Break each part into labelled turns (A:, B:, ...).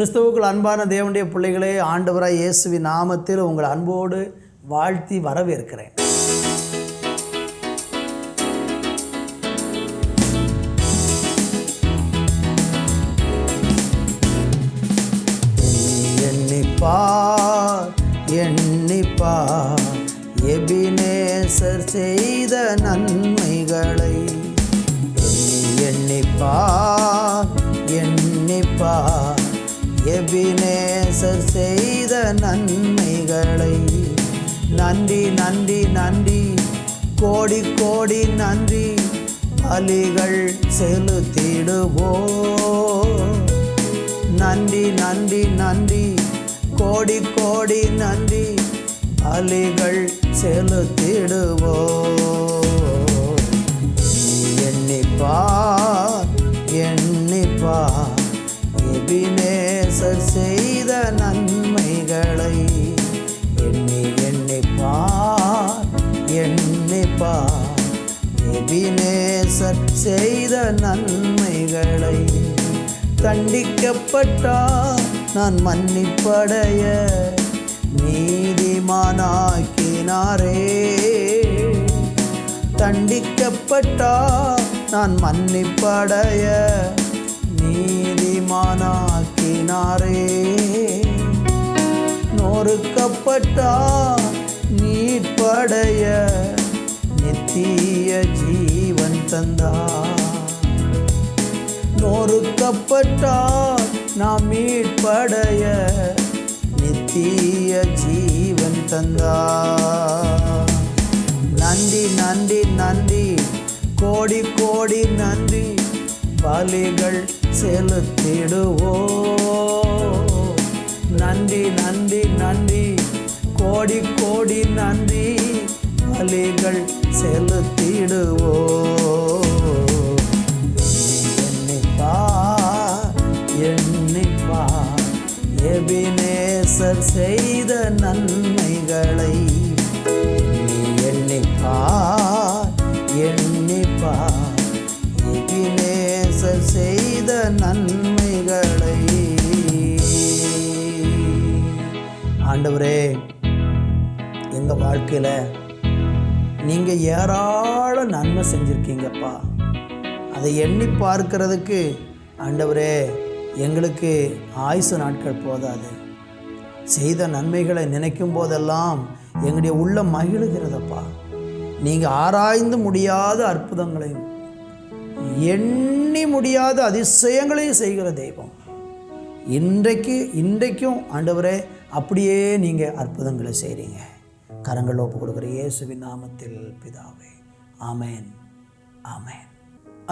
A: கிறிஸ்துவுக்குள் அன்பான தேவனுடைய பிள்ளைகளே, ஆண்டவராய் இயேசுவின் நாமத்தில் உங்கள் அன்போடு வாழ்த்தி வரவேற்கிறேன். எண்ணிப்பார் எபினேசர் செய்த நன்மைகளை. எண்ணிப்பார் எபினேசர் செய்த நன்மைகளை. நன்றி நன்றி நன்றி, கோடி கோடி நன்றி, பலிகள் செலுத்திடுவோ. நன்றி நன்றி நன்றி, கோடி கோடி நன்றி, பலிகள் செலுத்திடுவோ. எண்ணிப்பார் எபினேசர் செய்த நன்மைகளை. எண்ணிப்பார் எபினேசர் செய்த நன்மைகளை. தண்டிக்கப்பட்டார் நான் மன்னிப்படைய நீதிமானாக்கினாரே. தண்டிக்கப்பட்டார் நான் மன்னிப்படைய நீதிமானாக்கினாரே. நொறுக்கப்பட்டார் மீட்படைய நித்திய ஜீவன் தந்தார். நொறுக்கப்பட்டார் நாம் மீட்படைய நித்திய ஜீவன் தந்தார். நன்றி நன்றி நன்றி, கோடி கோடி நன்றி, பலிகள் செலுத்திடுவோ. நன்றி நன்றி நன்றி, கோடி கோடி நன்றி, பலிகள் செலுத்திடுவோ. எண்ணிப்பார் எபினேசர் செய்த நன்மைகளை. எண்ணிப்பார் எபினேசர் செய்த நன்மைகளை. ஆண்டவரே, எங்கள் வாழ்க்கையில் நீங்கள் ஏராள நன்மை செஞ்சுருக்கீங்கப்பா. அதை எண்ணி பார்க்கிறதுக்கு ஆண்டவரே எங்களுக்கு ஆயுசு நாட்கள் போதாது. செய்த நன்மைகளை நினைக்கும் போதெல்லாம் எங்களுடைய உள்ளம் மகிழுகிறதப்பா. நீங்கள் ஆராய்ந்து முடியாத அற்புதங்களையும் எண்ணி முடியாத அதிசயங்களையும் செய்கிற தெய்வம். இன்றைக்கும் ஆண்டவரே அப்படியே நீங்கள் அற்புதங்களை செய்கிறீங்க. கரங்கள் ஒப்பு கொடுக்குற இயேசுவின் நாமத்தில் பிதாவே, ஆமேன் ஆமேன்.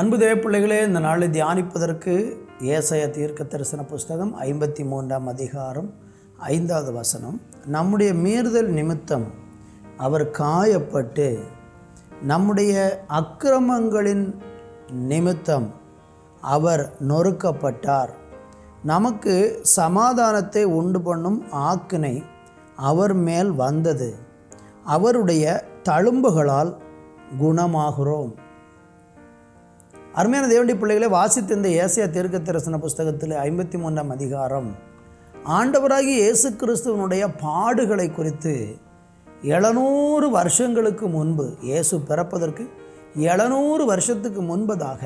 A: அன்பு தேவ பிள்ளைகளே, இந்த நாளை தியானிப்பதற்கு ஏசாயா தீர்க்க தரிசன புஸ்தகம் 53ஆம் அதிகாரம் 5வது வசனம். நம்முடைய மீறுதல் நிமித்தம் அவர் காயப்பட்டு, நம்முடைய அக்கிரமங்களின் நிமித்தம் அவர் நொறுக்கப்பட்டார். நமக்கு சமாதானத்தை உண்டு பண்ணும் ஆக்கினை அவர் மேல் வந்தது. அவருடைய தழும்புகளால் குணமாகிறோம். அருமையான தேவனுடைய பிள்ளைகளை, வாசித்த இந்த ஏசாயா தீர்க்க தரிசன புஸ்தகத்தில் 53ஆம் அதிகாரம் ஆண்டவராகிய இயேசு கிறிஸ்துவனுடைய பாடுகளை குறித்து 700 வருஷங்களுக்கு முன்பு, இயேசு பிறப்பதற்கு 700 வருஷத்துக்கு முன்பதாக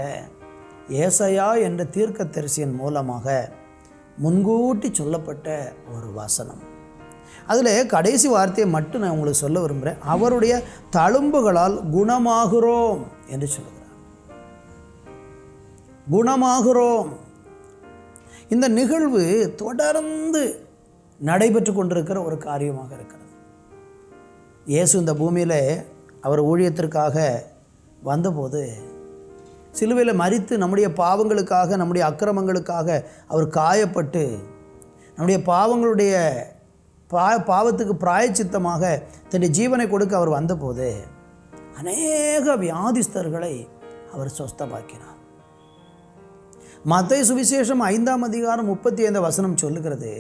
A: ஏசாயா என்ற தீர்க்கதரிசியின் மூலமாக முன்கூட்டி சொல்லப்பட்ட ஒரு வசனம். அதில் கடைசி வார்த்தையை மட்டும் நான் உங்களுக்கு சொல்ல விரும்புகிறேன். அவருடைய தழும்புகளால் குணமாகிறோம் என்று சொல்லுகிறார். குணமாகிறோம். இந்த நிகழ்வு தொடர்ந்து நடைபெற்று கொண்டிருக்கிற ஒரு காரியமாக இருக்கிறது. இயேசு இந்த பூமியில் அவர் ஊழியத்திற்காக வந்தபோது சிலுவையில் மரித்து நம்முடைய பாவங்களுக்காக, நம்முடைய அக்கிரமங்களுக்காக அவர் காயப்பட்டு, நம்முடைய பாவங்களுடைய பாவத்துக்கு பிராயச்சித்தமாக தன்னுடைய ஜீவனை கொடுக்க அவர் வந்தபோது அநேக வியாதிஸ்தர்களை அவர் சொஸ்தமாக்கினார். மத்தேயு சுவிசேஷம் 5ஆம் அதிகாரம் 35 வசனம் சொல்லுகிறது,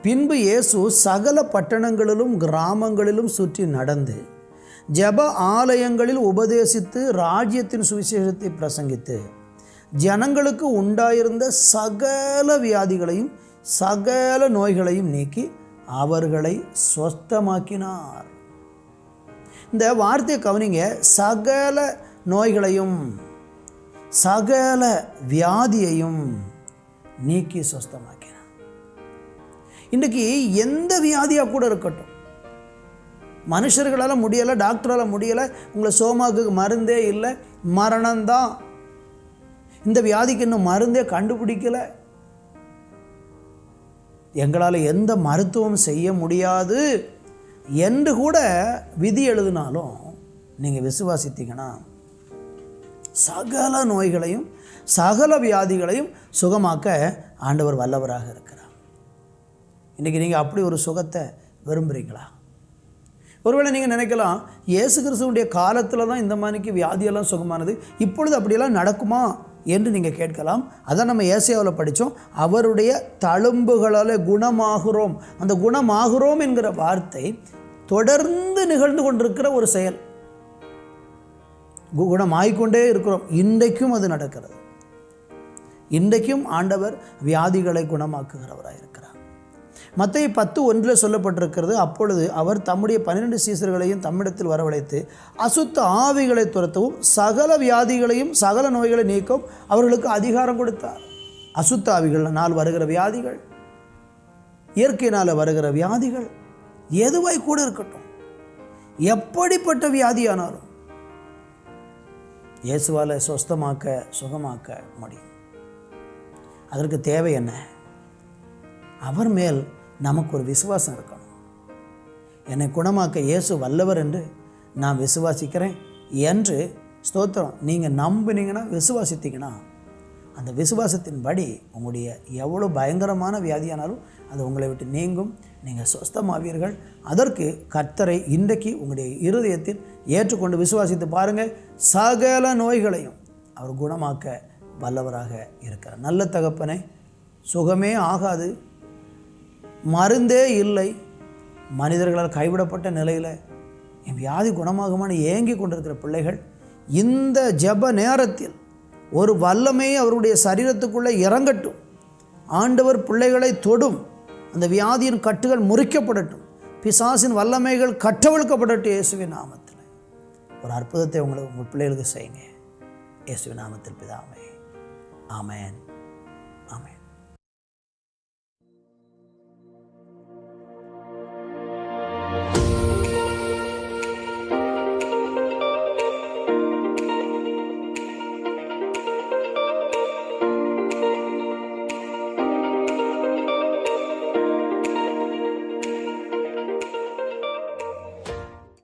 A: பின்பு இயேசு சகல பட்டணங்களிலும் கிராமங்களிலும் சுற்றி நடந்து ஜெப ஆலயங்களில் உபதேசித்து ராஜ்யத்தின் சுவிசேஷத்தை பிரசங்கித்து ஜனங்களுக்கு உண்டாயிருந்த சகல வியாதிகளையும் சகல நோய்களையும் நீக்கி அவர்களை சொஸ்தமாக்கினார். இந்த வார்த்தையை கவனிங்க. சகல நோய்களையும் சகல வியாதியையும் நீக்கி சொஸ்தமாக்கினார். இன்றைக்கு எந்த வியாதியாக கூட இருக்கட்டும், மனுஷர்களால் முடியலை, டாக்டரால் முடியலை, உங்களை சோமாக்கு மருந்தே இல்லை, மரணம்தான், இந்த வியாதிக்கு இன்னும் மருந்தே கண்டுபிடிக்கலை, எங்களால் எந்த மருத்துவம் செய்ய முடியாது என்று கூட விதி எழுதினாலும் நீங்கள் விசுவாசித்தீங்கன்னா சகல நோய்களையும் சகல வியாதிகளையும் சுகமாக்க ஆண்டவர் வல்லவராக இருக்கிறார். இன்றைக்கி நீங்கள் அப்படி ஒரு சுகத்தை விரும்புகிறீங்களா? ஒருவேளை நீங்கள் நினைக்கலாம், இயேசு கிறிஸ்துவுடைய காலத்தில் தான் இந்த மாதிரிக்கு வியாதியெல்லாம் சுகமானது, இப்பொழுது அப்படியெல்லாம் நடக்குமா என்று நீங்கள் கேட்கலாம். அதான் நம்ம ஏசாயாவில் படித்தோம், அவருடைய தழும்புகளால் குணமாகிறோம். அந்த குணமாகிறோம் என்கிற வார்த்தை தொடர்ந்து நிகழ்ந்து கொண்டிருக்கிற ஒரு செயல். குணமாகிக்கொண்டே இருக்கிறோம். இன்றைக்கும் அது நடக்கிறது. இன்றைக்கும் ஆண்டவர் வியாதிகளை குணமாக்குகிறவராக இருக்கிறார். மத்தேயு 10:1 சொல்லப்பட்டிருக்கிறது, அப்பொழுது அவர் தம்முடைய 12 சீசர்களையும் தம்மிடத்தில் வரவழைத்து அசுத்த ஆவிகளை துரத்தவும் சகல வியாதிகளையும் சகல நோய்களை நீக்கவும் அவர்களுக்கு அதிகாரம் கொடுத்தார். அசுத்த ஆவிகளினால் வருகிற வியாதிகள், இயற்கையினால் வருகிற வியாதிகள், எதுவாய் கூட இருக்கட்டும், எப்படிப்பட்ட வியாதியானாலும் இயேசுவால் சொஸ்தமாக்க சுகமாக்க முடியும். அதற்கு தேவை என்ன? அவர் மேல் நமக்கு ஒரு விசுவாசம் இருக்கணும். என்னை குணமாக்க இயேசு வல்லவர் என்று நான் விசுவாசிக்கிறேன் என்று ஸ்தோத்திரம் நீங்கள் நம்பினீங்கன்னா, விசுவாசித்தீங்கன்னா, அந்த விசுவாசத்தின்படி உங்களுடைய எவ்வளோ பயங்கரமான வியாதியானாலும் அது உங்களை விட்டு நீங்கும், நீங்கள் சொஸ்தமாவீர்கள். அதற்கு கர்த்தரை இன்றைக்கு உங்களுடைய இருதயத்தில் ஏற்றுக்கொண்டு விசுவாசித்து பாருங்கள். சகல நோய்களையும் அவர் குணமாக்க வல்லவராக இருக்கிறார். நல்ல தகப்பனே, சுகமே ஆகாது, மருந்தே இல்லை, மனிதர்களால் கைவிடப்பட்ட நிலையில் என் வியாதி குணமாகுமான்னு ஏங்கி கொண்டிருக்கிற பிள்ளைகள் இந்த ஜெப நேரத்தில் ஒரு வல்லமை அவருடைய சரீரத்துக்குள்ளே இறங்கட்டும். ஆண்டவர் பிள்ளைகளை தொடும். அந்த வியாதியின் கட்டுகள் முறிக்கப்படட்டும். பிசாசின் வல்லமைகள் கட்டவிழ்க்கப்படட்டும். இயேசுவின் நாமத்தில் ஒரு அற்புதத்தை உங்கள் பிள்ளைகளுக்கு செய்யுங்க. இயேசுவின் நாமத்தில் பிதாவே, ஆமென்.